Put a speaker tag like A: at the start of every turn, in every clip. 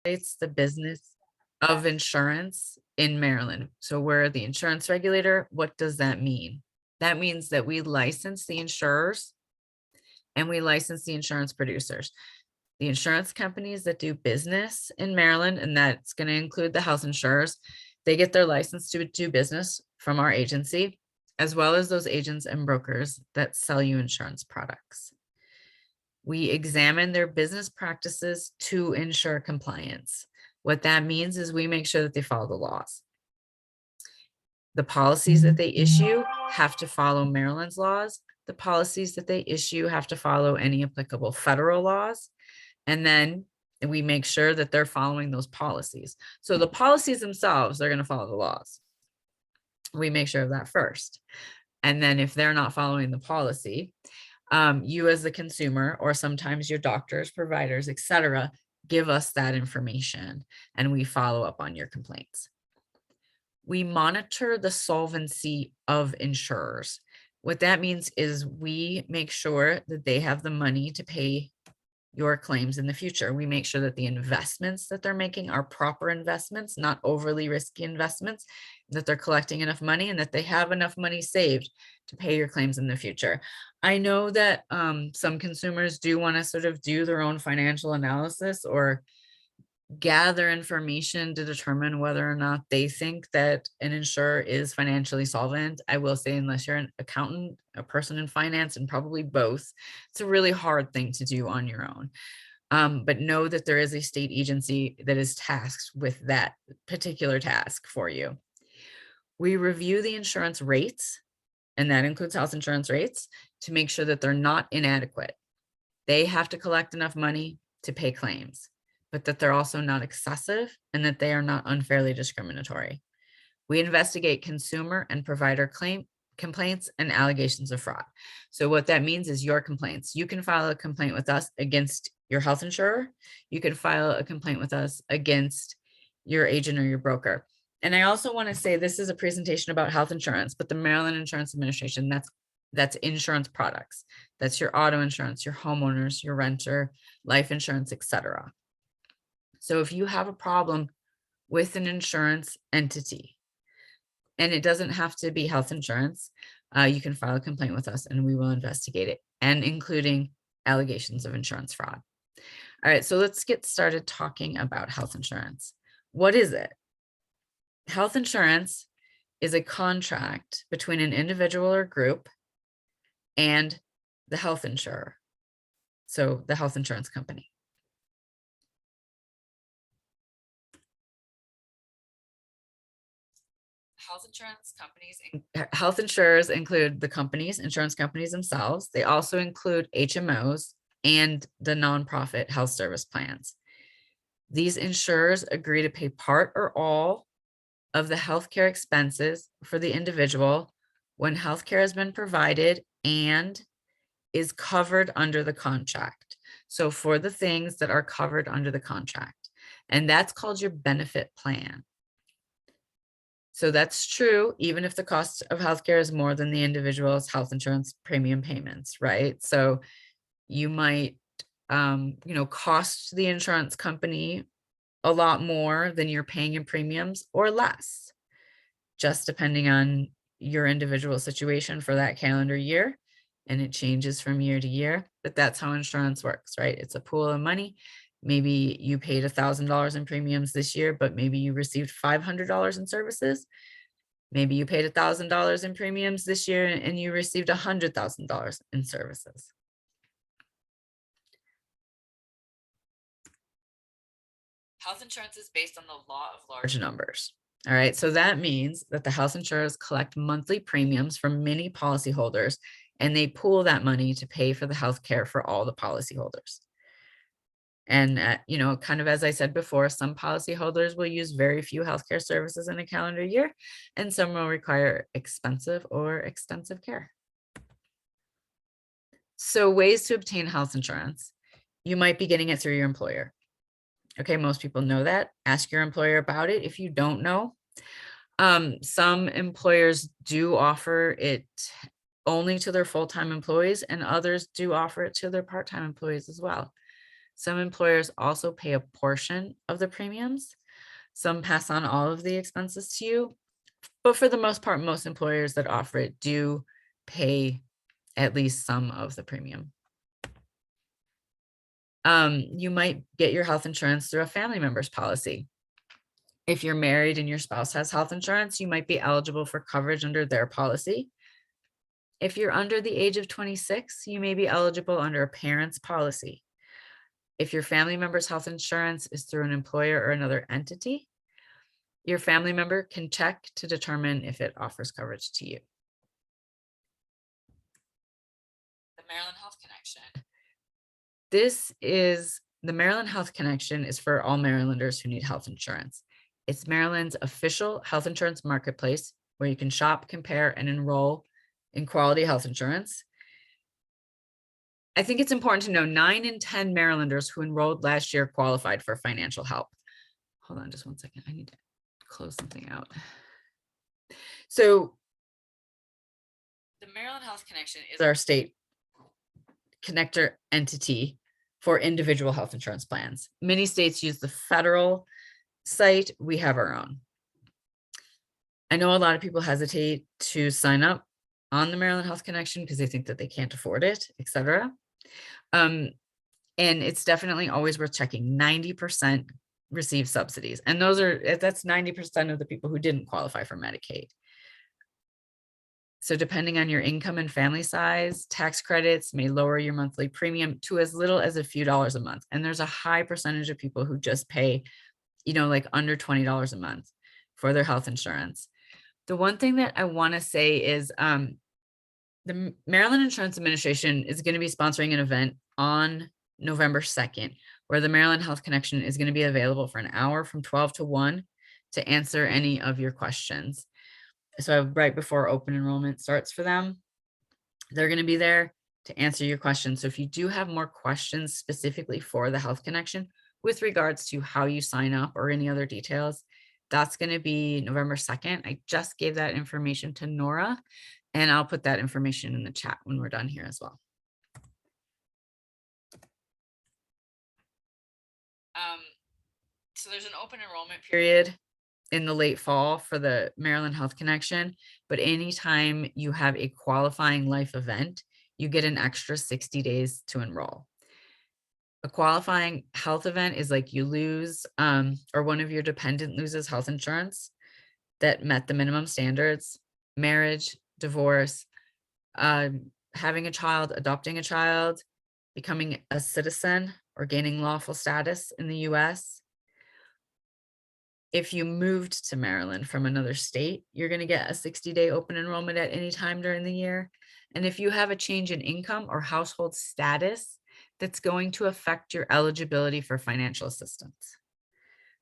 A: It's the business of insurance in Maryland. So we're the insurance regulator. What does that mean? That means that we license the insurers and we license the insurance producers. The insurance companies that do business in Maryland, and that's going to include the health insurers, they get their license to do business from our agency, as well as those agents and brokers that sell you insurance products. We examine their business practices to ensure compliance. What that means is we make sure that they follow the laws. The policies that they issue have to follow Maryland's laws. The policies that they issue have to follow any applicable federal laws. And then we make sure that they're following those policies. So the policies themselves, they're going to follow the laws. We make sure of that first. And then if they're not following the policy, you as the consumer, or sometimes your doctors, providers, etc., give us that information and we follow up on your complaints. We monitor the solvency of insurers. What that means is we make sure that they have the money to pay your claims in the future. We make sure that the investments that they're making are proper investments, not overly risky investments, that they're collecting enough money and that they have enough money saved to pay your claims in the future. I know that some consumers do want to sort of do their own financial analysis or gather information to determine whether or not they think that an insurer is financially solvent. I will say, unless you're an accountant, a person in finance, and probably both, it's a really hard thing to do on your own. But know that there is a state agency that is tasked with that particular task for you. We review the insurance rates, and that includes health insurance rates, to make sure that they're not inadequate. They have to collect enough money to pay claims, but that they're also not excessive and that they are not unfairly discriminatory. We investigate consumer and provider complaints and allegations of fraud. So what that means is your complaints. You can file a complaint with us against your health insurer. You can file a complaint with us against your agent or your broker. And I also want to say this is a presentation about health insurance, but the Maryland Insurance Administration, that's insurance products. That's your auto insurance, your homeowners, your renter, life insurance, etc. So if you have a problem with an insurance entity, and it doesn't have to be health insurance, you can file a complaint with us and we will investigate it, and including allegations of insurance fraud. All right, so let's get started talking about health insurance. What is it? Health insurance is a contract between an individual or group and the health insurer, so the health insurance company. Health insurers include the companies, insurance companies themselves. They also include HMOs and the nonprofit health service plans. These insurers agree to pay part or all of the healthcare expenses for the individual when healthcare has been provided and is covered under the contract. So for the things that are covered under the contract, and that's called your benefit plan. So that's true, even if the cost of healthcare is more than the individual's health insurance premium payments, right? So you might, cost the insurance company a lot more than you're paying in premiums, or less, just depending on your individual situation for that calendar year. And it changes from year to year, but that's how insurance works, right? It's a pool of money. Maybe you paid $1,000 in premiums this year, but maybe you received $500 in services. Maybe you paid $1,000 in premiums this year and you received $100,000 in services. Health insurance is based on the law of large numbers. All right, so that means that the health insurers collect monthly premiums from many policyholders, and they pool that money to pay for the health care for all the policyholders. And, kind of as I said before, some policyholders will use very few healthcare services in a calendar year, and some will require expensive or extensive care. So ways to obtain health insurance. You might be getting it through your employer. Okay, most people know that. Ask your employer about it if you don't know. Some employers do offer it only to their full-time employees, and others do offer it to their part-time employees as well. Some employers also pay a portion of the premiums. Some pass on all of the expenses to you, but for the most part, most employers that offer it do pay at least some of the premium. You might get your health insurance through a family member's policy. If you're married and your spouse has health insurance, you might be eligible for coverage under their policy. If you're under the age of 26, you may be eligible under a parent's policy. If your family member's health insurance is through an employer or another entity, your family member can check to determine if it offers coverage to you. The Maryland Health Connection. The Maryland Health Connection is for all Marylanders who need health insurance. It's Maryland's official health insurance marketplace where you can shop, compare, and enroll in quality health insurance. I think it's important to know 9 in 10 Marylanders who enrolled last year qualified for financial help. Hold on just one second. I need to close something out. So the Maryland Health Connection is our state connector entity for individual health insurance plans. Many states use the federal site. We have our own. I know a lot of people hesitate to sign up on the Maryland Health Connection because they think that they can't afford it, etc. And it's definitely always worth checking. 90% receive subsidies. And that's 90% of the people who didn't qualify for Medicaid. So depending on your income and family size, tax credits may lower your monthly premium to as little as a few dollars a month. And there's a high percentage of people who just pay, like under $20 a month for their health insurance. The one thing that I want to say is the Maryland Insurance Administration is going to be sponsoring an event on November 2nd, where the Maryland Health Connection is going to be available for an hour from 12 to 1 to answer any of your questions. So right before open enrollment starts for them, they're going to be there to answer your questions. So if you do have more questions specifically for the Health Connection with regards to how you sign up or any other details, that's going to be November 2nd. I just gave that information to Nora, and I'll put that information in the chat when we're done here as well. So there's an open enrollment period in the late fall for the Maryland Health Connection, but anytime you have a qualifying life event, you get an extra 60 days to enroll. A qualifying health event is like you lose, or one of your dependent loses health insurance that met the minimum standards, marriage, divorce, having a child, adopting a child, becoming a citizen, or gaining lawful status in the US. If you moved to Maryland from another state, you're going to get a 60-day open enrollment at any time during the year. And if you have a change in income or household status, that's going to affect your eligibility for financial assistance.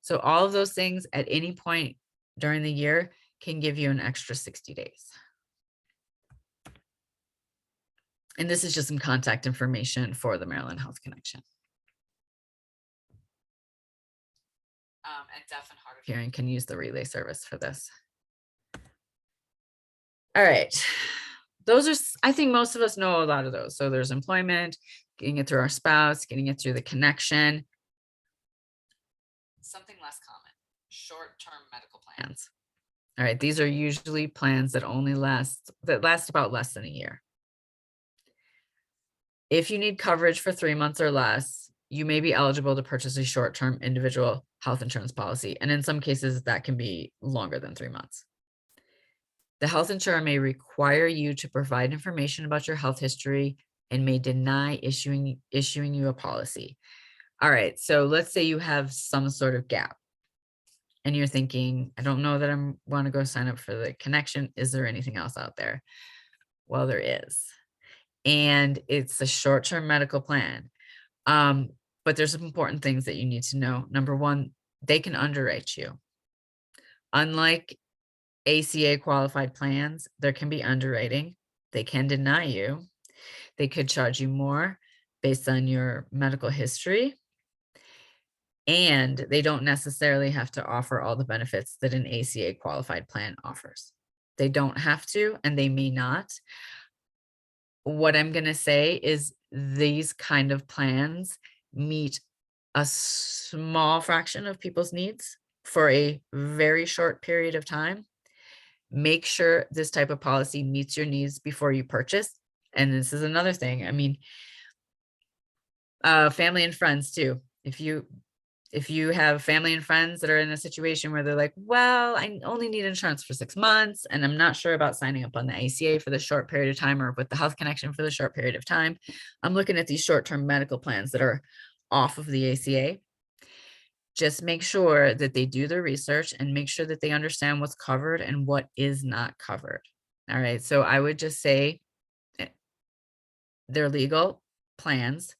A: So all of those things at any point during the year can give you an extra 60 days. And this is just some contact information for the Maryland Health Connection. And deaf and hard of hearing can use the relay service for this. All right. Those are, I think most of us know a lot of those. So there's employment, getting it through our spouse, getting it through the connection. Something less common, short-term medical plans. All right. These are usually plans that last about less than a year. If you need coverage for 3 months or less, you may be eligible to purchase a short-term individual health insurance policy. And in some cases, that can be longer than 3 months. The health insurer may require you to provide information about your health history and may deny issuing you a policy. All right, so let's say you have some sort of gap and you're thinking, I don't know that I want to go sign up for the connection. Is there anything else out there? Well, there is. And it's a short-term medical plan. But there's some important things that you need to know. Number one, they can underwrite you. Unlike ACA qualified plans, there can be underwriting. They can deny you. They could charge you more based on your medical history. And they don't necessarily have to offer all the benefits that an ACA qualified plan offers. They don't have to, and they may not. What I'm going to say is these kind of plans meet a small fraction of people's needs for a very short period of time. Make sure this type of policy meets your needs before you purchase. And this is another thing. I mean, family and friends too. If you have family and friends that are in a situation where they're like, well, I only need insurance for 6 months and I'm not sure about signing up on the ACA for the short period of time or with the health connection for the short period of time. I'm looking at these short-term medical plans that are off of the ACA. Just make sure that they do their research and make sure that they understand what's covered and what is not covered. All right. So I would just say they're legal plans.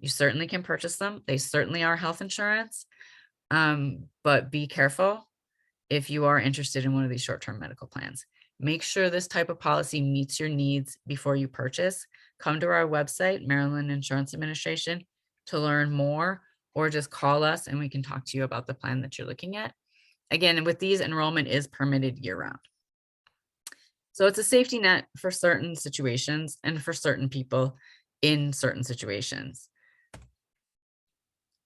A: You certainly can purchase them. They certainly are health insurance. But be careful if you are interested in one of these short-term medical plans. Make sure this type of policy meets your needs before you purchase. Come to our website, Maryland Insurance Administration, to learn more, or just call us and we can talk to you about the plan that you're looking at. Again, with these, enrollment is permitted year-round. So it's a safety net for certain situations and for certain people in certain situations.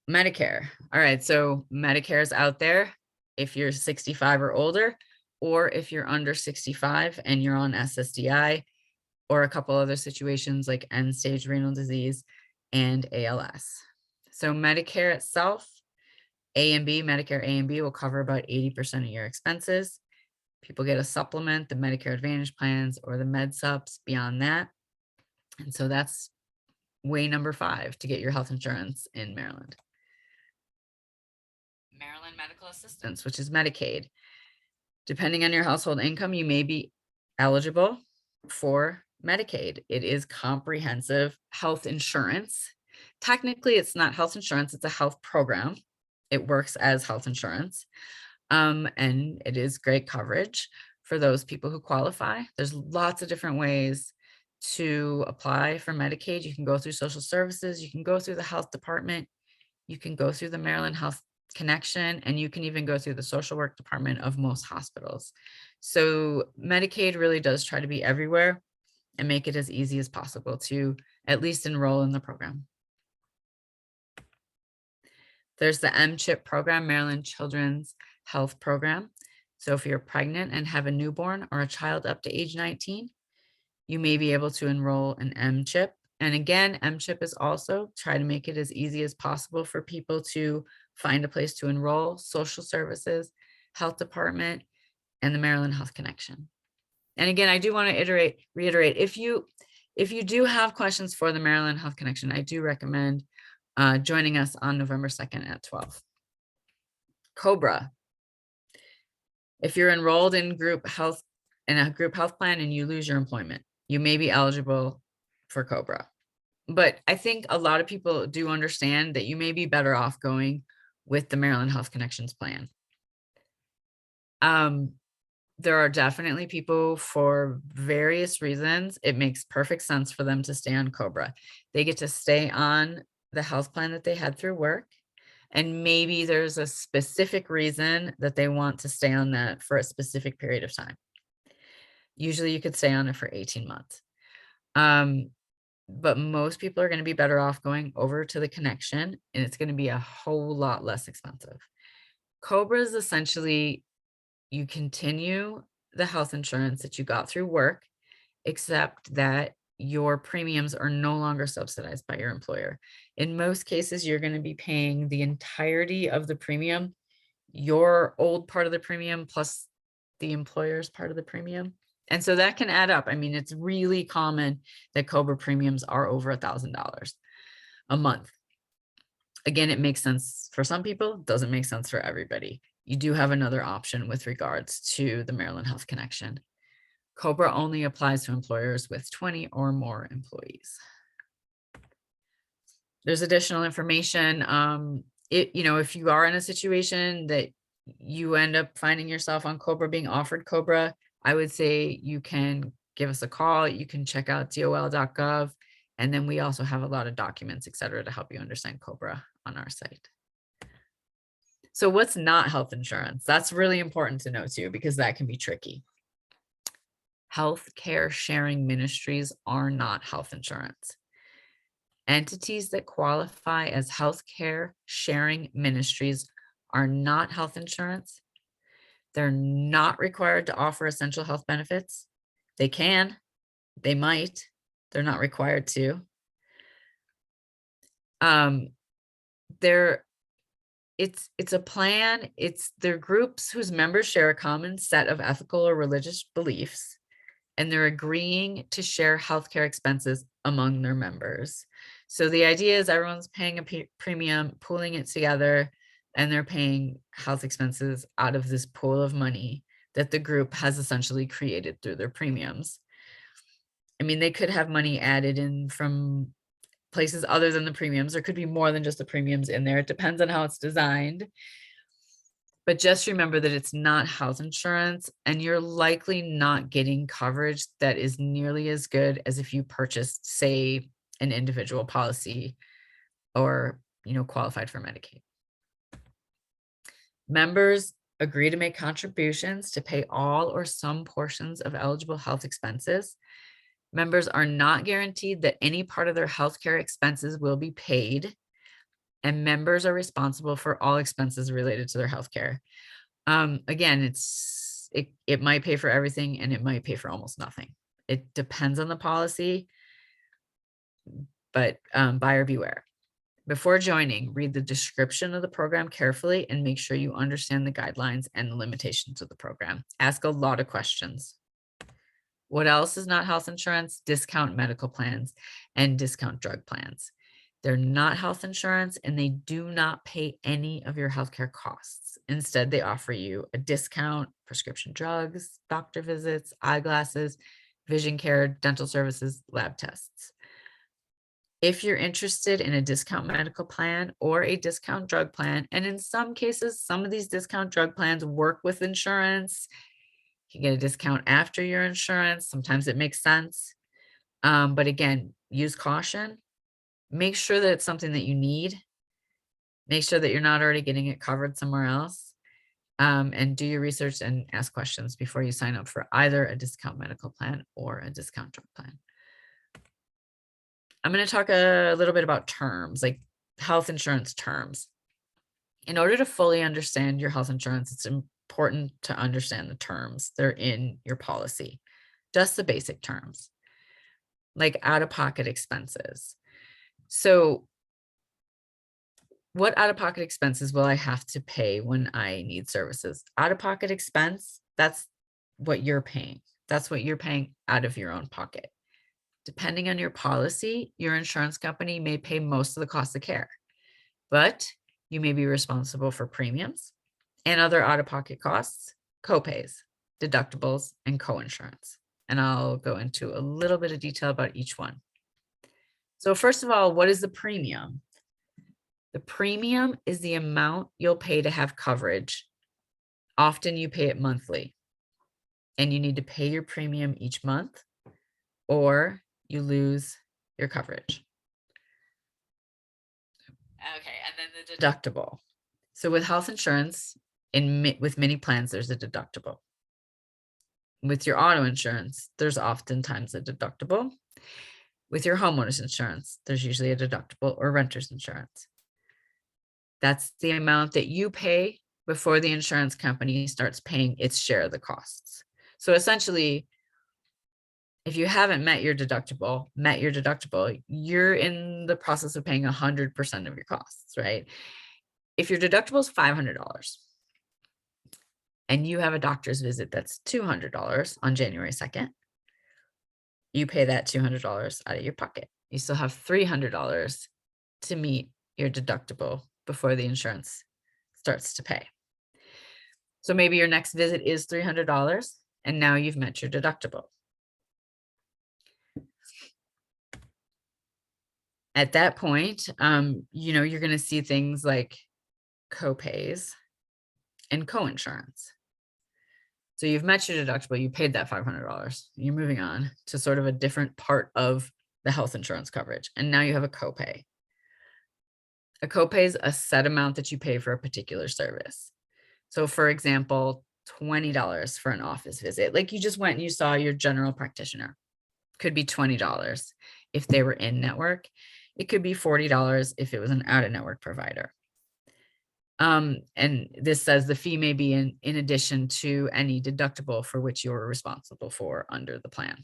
A: Medicare. All right, so Medicare is out there if you're 65 or older, or if you're under 65 and you're on SSDI, or a couple other situations like end-stage renal disease and ALS. So Medicare itself, Medicare A and B will cover about 80% of your expenses. People get a supplement, the Medicare Advantage plans, or the Med Subs beyond that. And so that's way number 5 to get your health insurance in Maryland. Maryland Medical Assistance, which is Medicaid. Depending on your household income, you may be eligible for Medicaid. It is comprehensive health insurance. Technically, it's not health insurance, it's a health program. It works as health insurance. And it is great coverage for those people who qualify. There's lots of different ways to apply for Medicaid. You can go through social services, you can go through the health department, you can go through the Maryland Health Connection, and you can even go through the social work department of most hospitals. So Medicaid really does try to be everywhere and make it as easy as possible to at least enroll in the program. There's the MCHIP program, Maryland Children's Health Program. So if you're pregnant and have a newborn or a child up to age 19, you may be able to enroll in MCHIP. And again, MCHIP is also try to make it as easy as possible for people to find a place to enroll, social services, health department, and the Maryland Health Connection. And again, I do want to reiterate, if you do have questions for the Maryland Health Connection, I do recommend joining us on November 2nd at 12. COBRA. If you're enrolled in a group health plan and you lose your employment, you may be eligible for COBRA. But I think a lot of people do understand that you may be better off going with the Maryland Health Connections plan. There are definitely people, for various reasons, it makes perfect sense for them to stay on COBRA. They get to stay on the health plan that they had through work. And maybe there's a specific reason that they want to stay on that for a specific period of time. Usually you could stay on it for 18 months. But most people are going to be better off going over to the connection, and it's going to be a whole lot less expensive. COBRA is essentially, you continue the health insurance that you got through work, except that your premiums are no longer subsidized by your employer. In most cases, you're going to be paying the entirety of the premium, your old part of the premium plus the employer's part of the premium. And so that can add up. I mean, it's really common that COBRA premiums are over $1,000 a month. Again, it makes sense for some people, doesn't make sense for everybody. You do have another option with regards to the Maryland Health Connection. COBRA only applies to employers with 20 or more employees. There's additional information. If you are in a situation that you end up finding yourself on COBRA, being offered COBRA, I would say you can give us a call. You can check out dol.gov. And then we also have a lot of documents, et cetera, to help you understand COBRA on our site. So what's not health insurance? That's really important to know too, because that can be tricky. Healthcare sharing ministries are not health insurance. Entities that qualify as healthcare sharing ministries are not health insurance. They're not required to offer essential health benefits. They can, they might, they're not required to. They're it's a plan. They're groups whose members share a common set of ethical or religious beliefs, and they're agreeing to share healthcare expenses among their members. So the idea is everyone's paying a premium, pooling it together, and they're paying health expenses out of this pool of money that the group has essentially created through their premiums. I mean, they could have money added in from places other than the premiums. There could be more than just the premiums in there. It depends on how it's designed. But just remember that it's not health insurance, and you're likely not getting coverage that is nearly as good as if you purchased, say, an individual policy or, qualified for Medicaid. Members agree to make contributions to pay all or some portions of eligible health expenses. Members are not guaranteed that any part of their healthcare expenses will be paid, and members are responsible for all expenses related to their healthcare. Again, it might pay for everything and it might pay for almost nothing. It depends on the policy, but buyer beware. Before joining, read the description of the program carefully and make sure you understand the guidelines and the limitations of the program. Ask a lot of questions. What else is not health insurance? Discount medical plans and discount drug plans. They're not health insurance, and they do not pay any of your healthcare costs. Instead, they offer you a discount, prescription drugs, doctor visits, eyeglasses, vision care, dental services, lab tests. If you're interested in a discount medical plan or a discount drug plan, and in some cases, some of these discount drug plans work with insurance, you get a discount after your insurance. Sometimes it makes sense. But again, use caution. Make sure that it's something that you need. Make sure that you're not already getting it covered somewhere else. And do your research and ask questions before you sign up for either a discount medical plan or a discount drug plan. I'm going to talk a little bit about terms, like health insurance terms. In order to fully understand your health insurance, it's important to understand the terms. They're in your policy, just the basic terms, like out-of-pocket expenses. So what out-of-pocket expenses will I have to pay when I need services? Out-of-pocket expense, that's what you're paying. That's what you're paying out of your own pocket. Depending on your policy, your insurance company may pay most of the cost of care, but you may be responsible for premiums and other out-of-pocket costs, copays, deductibles, and coinsurance. And I'll go into a little bit of detail about each one. So first of all, what is the premium? The premium is the amount you'll pay to have coverage. Often you pay it monthly, and you need to pay your premium each month or you lose your coverage. Okay, and then the deductible. So with health insurance, with many plans, there's a deductible. With your auto insurance, there's oftentimes a deductible. With your homeowner's insurance, there's usually a deductible, or renter's insurance. That's the amount that you pay before the insurance company starts paying its share of the costs. So essentially, if you haven't met your deductible, you're in the process of paying 100% of your costs, right? If your deductible is $500 and you have a doctor's visit that's $200 on January 2nd, you pay that $200 out of your pocket. You still have $300 to meet your deductible before the insurance starts to pay. So maybe your next visit is $300 and now you've met your deductible. At that point, you're going to see things like copays and coinsurance. So you've met your deductible, you paid that $500. You're moving on to sort of a different part of the health insurance coverage. And now you have a copay. A copay is a set amount that you pay for a particular service. So for example, $20 for an office visit. Like you just went and you saw your general practitioner. Could be $20 if they were in network. It could be $40 if it was an out-of-network provider. And this says the fee may be in addition to any deductible for which you're responsible for under the plan.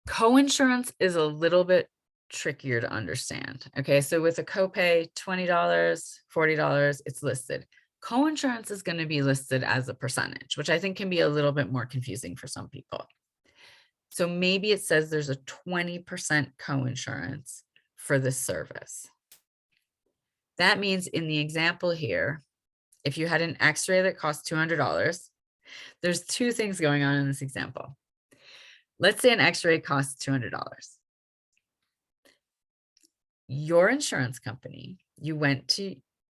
A: Coinsurance is a little bit trickier to understand. Okay, so with a copay, $20, $40, it's listed. Coinsurance is going to be listed as a percentage, which I think can be a little bit more confusing for some people. So maybe it says there's a 20% coinsurance for this service. That means in the example here, if you had an x-ray that cost $200, there's two things going on in this example. Let's say an x-ray costs $200. Your insurance company, you went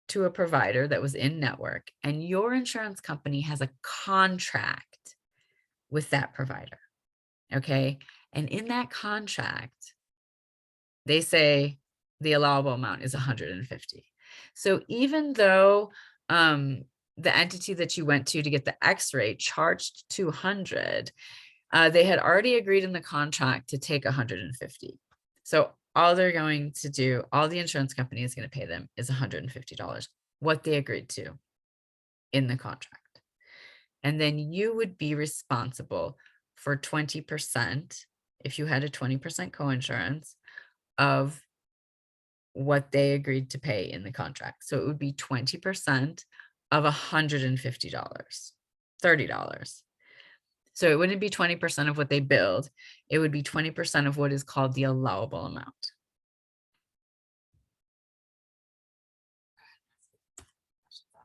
A: to a provider that was in network, and your insurance company has a contract with that provider. Okay. And in that contract, they say the allowable amount is 150. So even though the entity that you went to get the x-ray charged 200, they had already agreed in the contract to take 150. So all they're going to do, all the insurance company is going to pay them is $150, what they agreed to in the contract. And then you would be responsible for 20%, if you had a 20% coinsurance, of what they agreed to pay in the contract. So it would be 20% of $150, $30. So it wouldn't be 20% of what they billed. It would be 20% of what is called the allowable amount.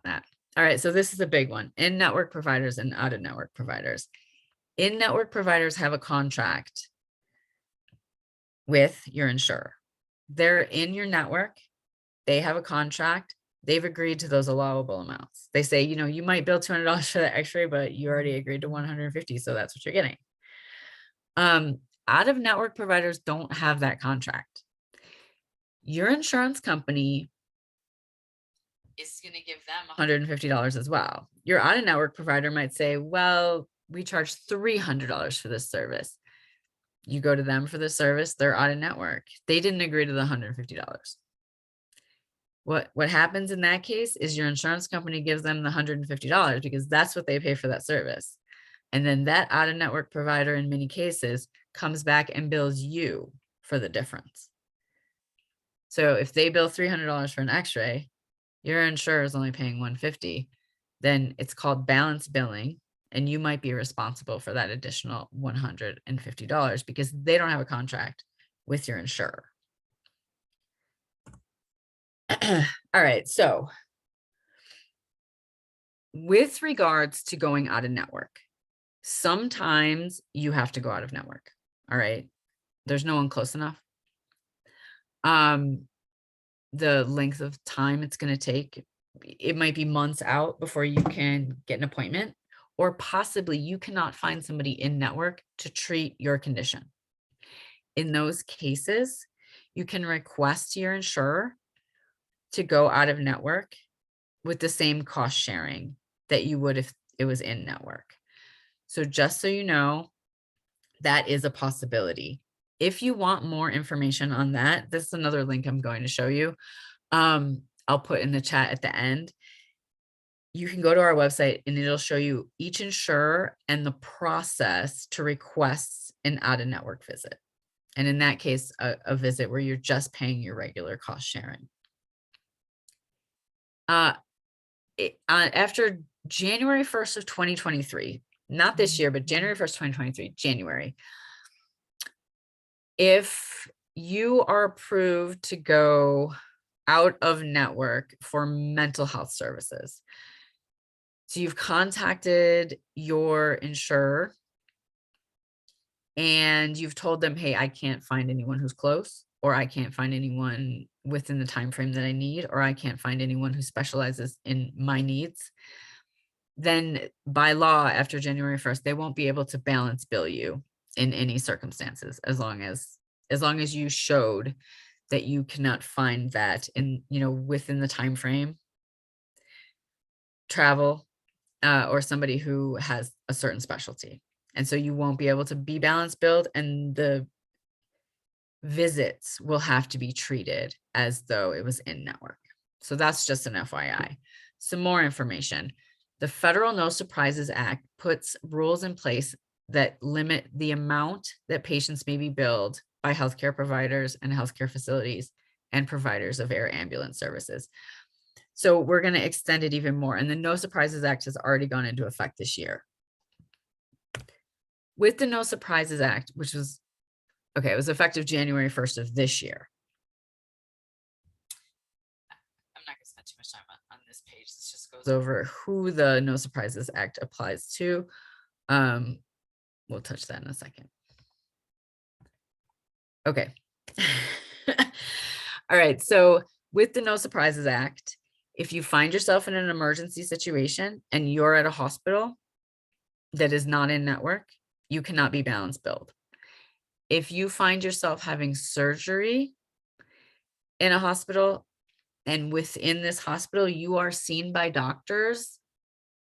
A: That. All right, so this is a big one. In-network providers and out-of-network providers. In-network providers have a contract with your insurer. They're in your network. They have a contract. They've agreed to those allowable amounts. They say, you know, you might bill $200 for the x-ray, but you already agreed to 150. So that's what you're getting. Out-of-network providers don't have that contract. Your insurance company is going to give them $150 as well. Your out-of-network provider might say, well, we charge $300 for this service. You go to them for the service, they're out-of-network. They didn't agree to the $150. What happens in that case is your insurance company gives them the $150 because that's what they pay for that service. And then that out-of-network provider in many cases comes back and bills you for the difference. So if they bill $300 for an x-ray, your insurer is only paying $150, then it's called balance billing, and you might be responsible for that additional $150 because they don't have a contract with your insurer. All right, so with regards to going out of network, sometimes you have to go out of network. All right, there's no one close enough. The length of time it's going to take, it might be months out before you can get an appointment, or possibly you cannot find somebody in network to treat your condition. In those cases, you can request to your insurer to go out of network with the same cost sharing that you would if it was in network. So just so you know, that is a possibility. If you want more information on that, this is another link I'm going to show you. I'll put in the chat at the end. You can go to our website and it'll show you each insurer and the process to request an out-of-network visit. And in that case, a visit where you're just paying your regular cost sharing. After January 1st of 2023, not this year, but January 1st, 2023, January, if you are approved to go out of network for mental health services, so you've contacted your insurer and you've told them, hey, I can't find anyone who's close, or I can't find anyone within the time frame that I need, or I can't find anyone who specializes in my needs, then by law, after January 1st, they won't be able to balance bill you in any circumstances, as long as you showed that you cannot find that in, within the time frame, travel, or somebody who has a certain specialty. And so you won't be able to be balance billed, and the visits will have to be treated as though it was in network. So that's just an FYI. Some more information. The Federal No Surprises Act puts rules in place that limit the amount that patients may be billed by healthcare providers and healthcare facilities and providers of air ambulance services. So we're going to extend it even more. And the No Surprises Act has already gone into effect this year. With the No Surprises Act, which was, okay, it was effective January 1st of this year. I'm not going to spend too much time on this page. This just goes over who the No Surprises Act applies to. We'll touch that in a second. Okay. All right. So with the No Surprises Act, if you find yourself in an emergency situation and you're at a hospital that is not in network, you cannot be balance billed. If you find yourself having surgery in a hospital and within this hospital, you are seen by doctors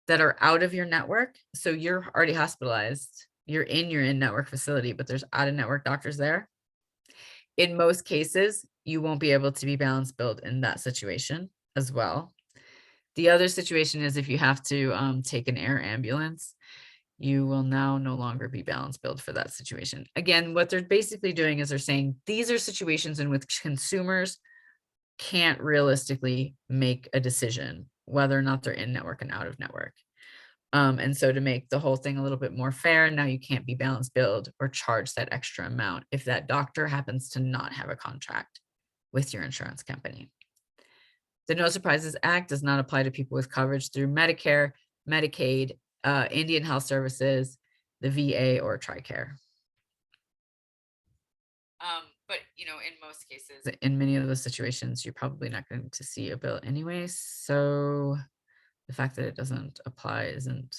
A: that are out of your network. So you're already hospitalized, you're in your in-network facility, but there's out-of-network doctors there. In most cases, you won't be able to be balance billed in that situation as well. The other situation is if you have to take an air ambulance, you will now no longer be balance billed for that situation. Again, what they're basically doing is they're saying these are situations in which consumers can't realistically make a decision whether or not they're in network and out of network. And so to make the whole thing a little bit more fair, now you can't be balance billed or charge that extra amount if that doctor happens to not have a contract with your insurance company. The No Surprises Act does not apply to people with coverage through Medicare, Medicaid, Indian Health Services, the VA, or TRICARE. But in most cases, in many of those situations, you're probably not going to see a bill anyway. So the fact that it doesn't apply isn't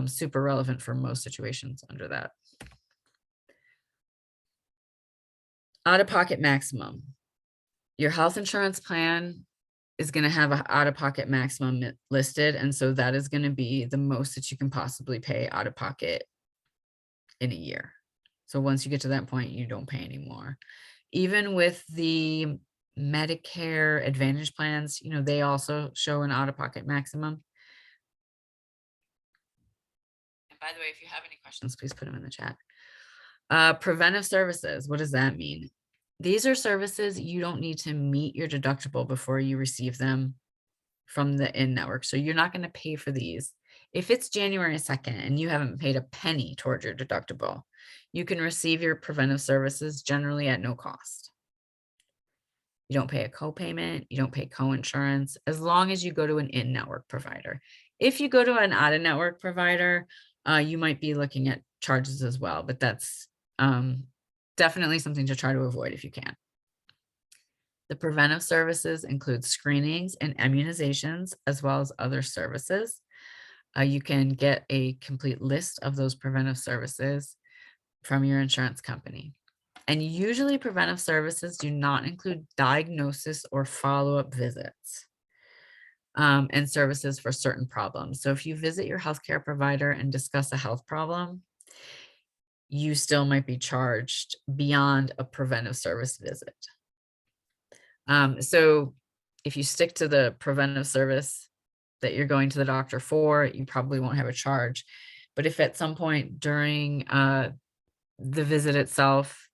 A: super relevant for most situations under that. Out-of-pocket maximum. Your health insurance plan is going to have an out-of-pocket maximum listed. And so that is going to be the most that you can possibly pay out of pocket in a year. So once you get to that point, you don't pay anymore. Even with the Medicare Advantage plans, they also show an out-of-pocket maximum. And by the way, if you have any questions, please put them in the chat. Preventive services, what does that mean? These are services you don't need to meet your deductible before you receive them from the in-network. So you're not going to pay for these. If it's January 2nd and you haven't paid a penny toward your deductible, you can receive your preventive services generally at no cost. You don't pay a copayment, you don't pay co-insurance, as long as you go to an in-network provider. If you go to an out-of-network provider, you might be looking at charges as well, but that's definitely something to try to avoid if you can. The preventive services include screenings and immunizations, as well as other services. You can get a complete list of those preventive services from your insurance company. And usually preventive services do not include diagnosis or follow-up visits and services for certain problems. So if you visit your healthcare provider and discuss a health problem, you still might be charged beyond a preventive service visit. So if you stick to the preventive service that you're going to the doctor for, you probably won't have a charge. But if at some point during the visit itself,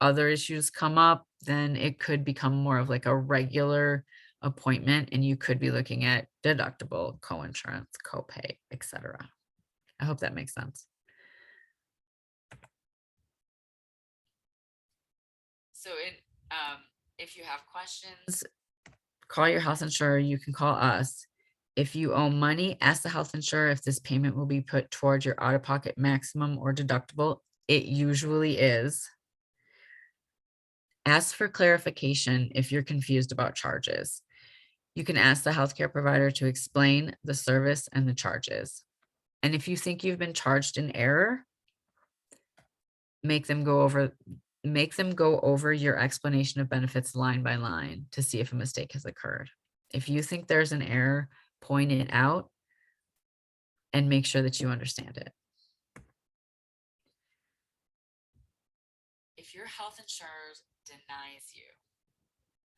A: other issues come up, then it could become more of like a regular appointment and you could be looking at deductible, co-insurance, copay, etc. I hope that makes sense. So if you have questions, call your health insurer. You can call us. If you owe money, ask the health insurer if this payment will be put towards your out-of-pocket maximum or deductible. It usually is. Ask for clarification if you're confused about charges. You can ask the healthcare provider to explain the service and the charges. And if you think you've been charged in error, make them go over your explanation of benefits line by line to see if a mistake has occurred. If you think there's an error, point it out and make sure that you understand it. if your health insurer denies you,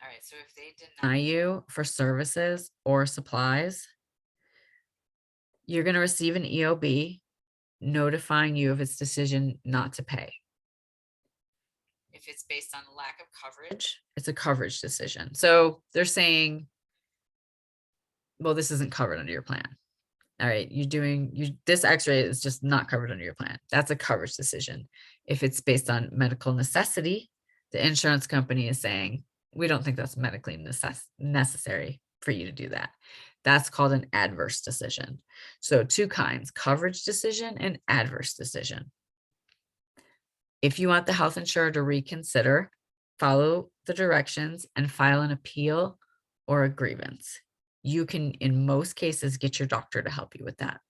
A: all right, so if they deny you for services or supplies, you're going to receive an EOB notifying you of its decision not to pay. If it's based on lack of coverage, it's a coverage decision. So they're saying, well, this isn't covered under your plan. All right, this x-ray is just not covered under your plan. That's a coverage decision. If it's based on medical necessity, the insurance company is saying, we don't think that's medically necessary for you to do that. That's called an adverse decision. So two kinds, coverage decision and adverse decision. If you want the health insurer to reconsider, follow the directions and file an appeal or a grievance. You can, in most cases, get your doctor to help you with that.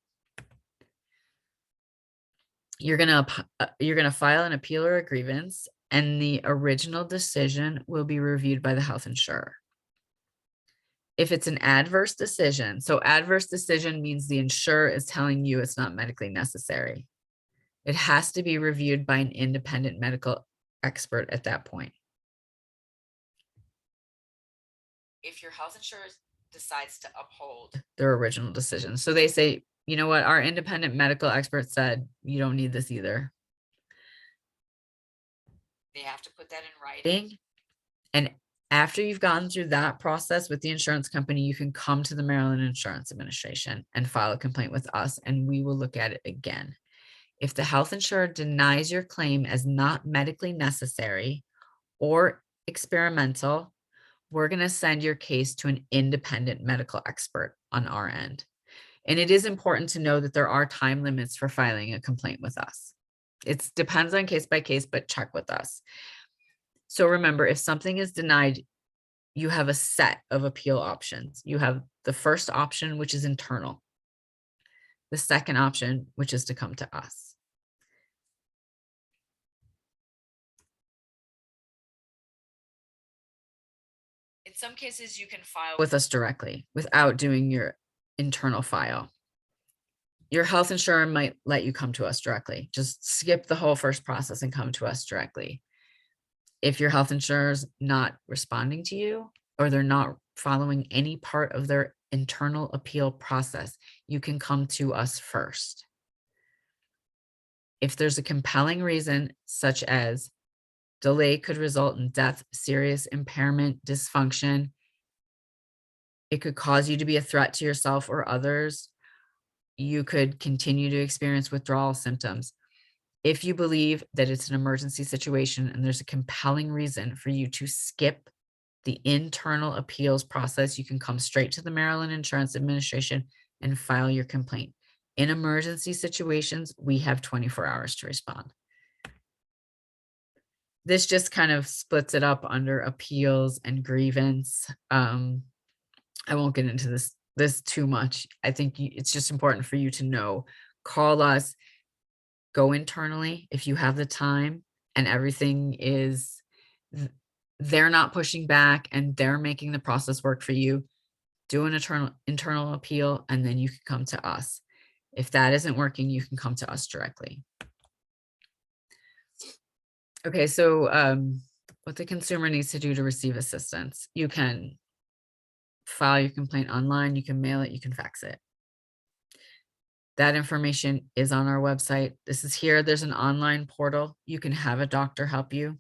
A: You're gonna file an appeal or a grievance, and the original decision will be reviewed by the health insurer. If it's an adverse decision, so adverse decision means the insurer is telling you it's not medically necessary. It has to be reviewed by an independent medical expert at that point. If your health insurer decides to uphold their original decision, so they say, you know what, our independent medical expert said you don't need this either. They have to put that in writing. And after you've gone through that process with the insurance company, you can come to the Maryland Insurance Administration and file a complaint with us, and we will look at it again. If the health insurer denies your claim as not medically necessary or experimental, we're going to send your case to an independent medical expert on our end. And it is important to know that there are time limits for filing a complaint with us. It depends on case by case, but check with us. So remember, if something is denied, you have a set of appeal options. You have the first option, which is internal. The second option, which is to come to us. In some cases, you can file with us directly without doing your internal file. Your health insurer might let you come to us directly. Just skip the whole first process and come to us directly. If your health insurer is not responding to you, or they're not following any part of their internal appeal process, you can come to us first. If there's a compelling reason, such as delay could result in death, serious impairment, dysfunction, it could cause you to be a threat to yourself or others, you could continue to experience withdrawal symptoms. If you believe that it's an emergency situation and there's a compelling reason for you to skip the internal appeals process, you can come straight to the Maryland Insurance Administration and file your complaint. In emergency situations, we have 24 hours to respond. This just kind of splits it up under appeals and grievance. I won't get into this too much. I think it's just important for you to know. Call us, go internally if you have the time and everything is, they're not pushing back and they're making the process work for you. Do an internal appeal, and then you can come to us. If that isn't working, you can come to us directly. Okay, so what the consumer needs to do to receive assistance. You can file your complaint online, you can mail it, you can fax it. That information is on our website. This is here. There's an online portal. You can have a doctor help you.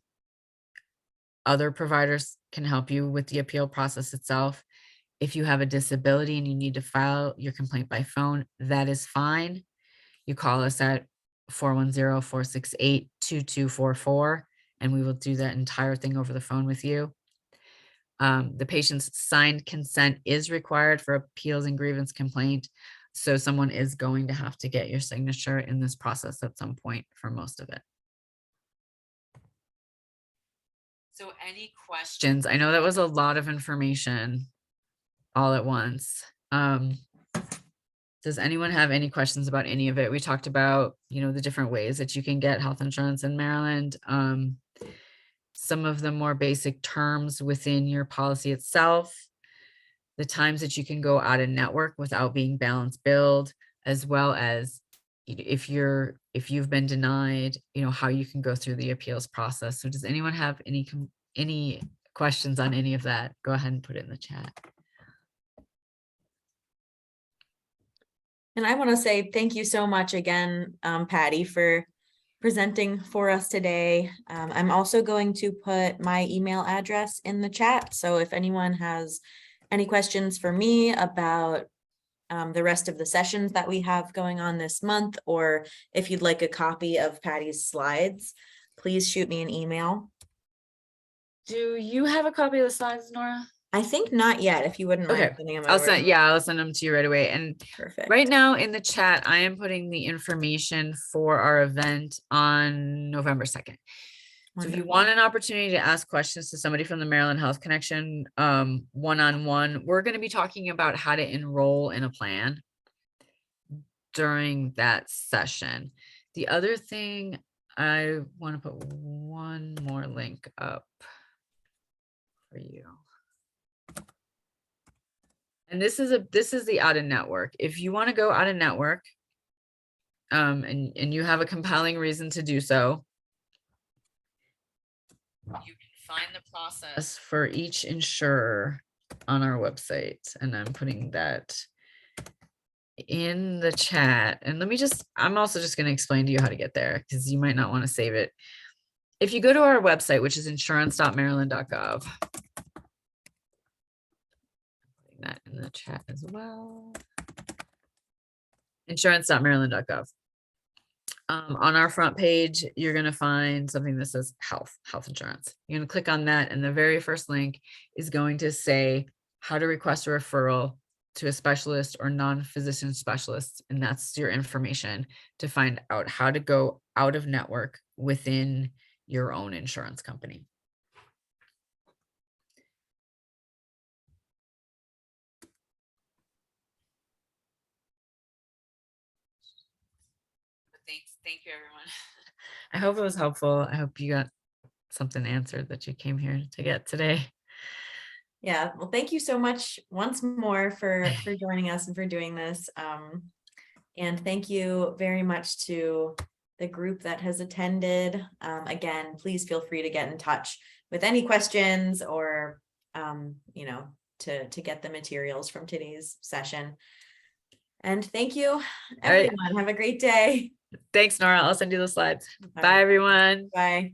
A: Other providers can help you with the appeal process itself. If you have a disability and you need to file your complaint by phone, that is fine. You call us at 410-468-2244, and we will do that entire thing over the phone with you. The patient's signed consent is required for appeals and grievance complaint. So someone is going to have to get your signature in this process at some point for most of it. So any questions? I know that was a lot of information all at once. Does anyone have any questions about any of it? We talked about, the different ways that you can get health insurance in Maryland. Some of the more basic terms within your policy itself, the times that you can go out of network without being balance billed, as well as if you've been denied, how you can go through the appeals process. So does anyone have any questions on any of that? Go ahead and put it in the chat.
B: And I want to say thank you so much again, Patty, for presenting for us today. I'm also going to put my email address in the chat. So if anyone has any questions for me about the rest of the sessions that we have going on this month, or if you'd like a copy of Patty's slides, please shoot me an email.
A: Do you have a copy of the slides, Nora?
B: I think not yet, if you wouldn't mind sending them over.
A: I'll send them to you right away. And
B: Perfect.
A: Right now in the chat, I am putting the information for our event on November 2nd. So if you want an opportunity to ask questions to somebody from the Maryland Health Connection, one-on-one, we're going to be talking about how to enroll in a plan during that session. The other thing, I want to put one more link up for you. And this is the out of network. If you want to go out of network, and you have a compelling reason to do so, you can find the process for each insurer on our website. And I'm putting that in the chat. And I'm also just going to explain to you how to get there, because you might not want to save it. If you go to our website, which is insurance.maryland.gov, putting that in the chat as well. Insurance.maryland.gov. On our front page, you're going to find something that says health insurance. You're going to click on that, and the very first link is going to say how to request a referral to a specialist or non-physician specialist. And that's your information to find out how to go out of network within your own insurance company. Thank you, everyone. I hope it was helpful. I hope you got something answered that you came here to get today.
B: Yeah, well, thank you so much once more for joining us and for doing this. And thank you very much to the group that has attended. Again, please feel free to get in touch with any questions or, to get the materials from today's session. And thank you, everyone. Have a great day.
A: Thanks, Nora. I'll send you the slides. Bye, everyone.
B: Bye.